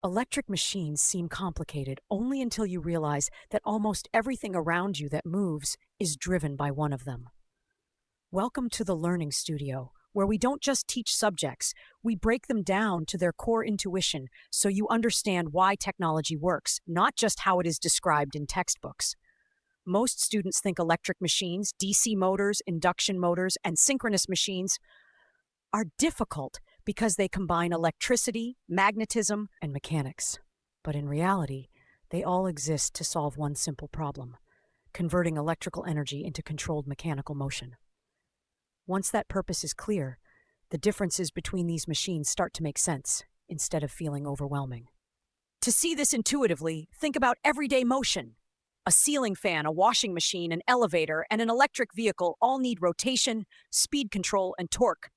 Electric machines seem complicated only until you realize that almost everything around you that moves is driven by one of them. Welcome to the Learning Studio, where we don't just teach subjects, we break them down to their core intuition so you understand why technology works, not just how it is described in textbooks. Most students think electric machines, DC motors, induction motors, and synchronous machines are difficult because they combine electricity, magnetism, and mechanics. But in reality, they all exist to solve one simple problem: converting electrical energy into controlled mechanical motion. Once that purpose is clear, the differences between these machines start to make sense instead of feeling overwhelming. To see this intuitively, think about everyday motion. A ceiling fan, a washing machine, an elevator, and an electric vehicle all need rotation, speed control, and torque.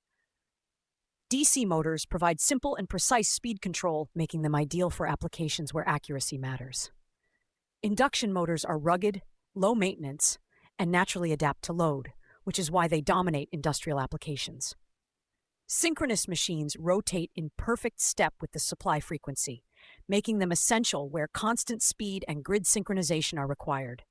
DC motors provide simple and precise speed control, making them ideal for applications where accuracy matters. Induction motors are rugged, low maintenance, and naturally adapt to load, which is why they dominate industrial applications. Synchronous machines rotate in perfect step with the supply frequency, making them essential where constant speed and grid synchronization are required.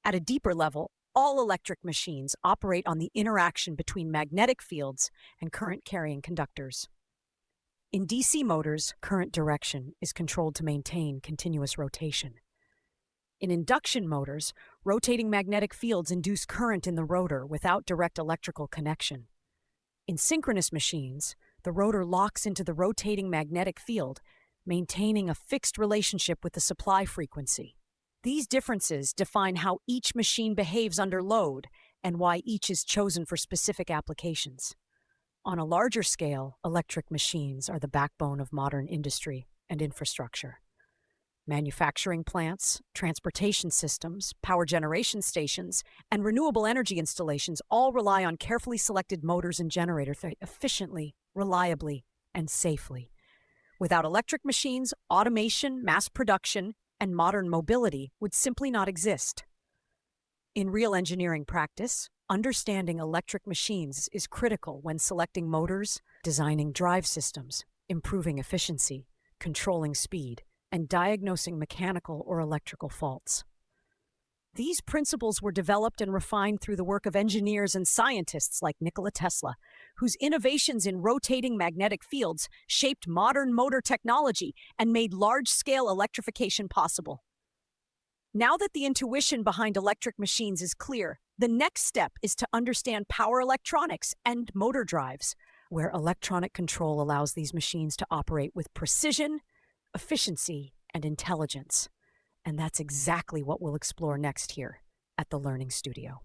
At a deeper level, all electric machines operate on the interaction between magnetic fields and current-carrying conductors. In DC motors, current direction is controlled to maintain continuous rotation. In induction motors, rotating magnetic fields induce current in the rotor without direct electrical connection. In synchronous machines, the rotor locks into the rotating magnetic field, maintaining a fixed relationship with the supply frequency. These differences define how each machine behaves under load and why each is chosen for specific applications. On a larger scale, electric machines are the backbone of modern industry and infrastructure. Manufacturing plants, transportation systems, power generation stations, and renewable energy installations all rely on carefully selected motors and generators efficiently, reliably, and safely. Without electric machines, automation, mass production, and modern mobility would simply not exist. In real engineering practice, understanding electric machines is critical when selecting motors, designing drive systems, improving efficiency, controlling speed, and diagnosing mechanical or electrical faults. These principles were developed and refined through the work of engineers and scientists like Nikola Tesla, whose innovations in rotating magnetic fields shaped modern motor technology and made large-scale electrification possible. Now that the intuition behind electric machines is clear, the next step is to understand power electronics and motor drives, where electronic control allows these machines to operate with precision, efficiency, and intelligence. And that's exactly what we'll explore next here at the Learning Studio.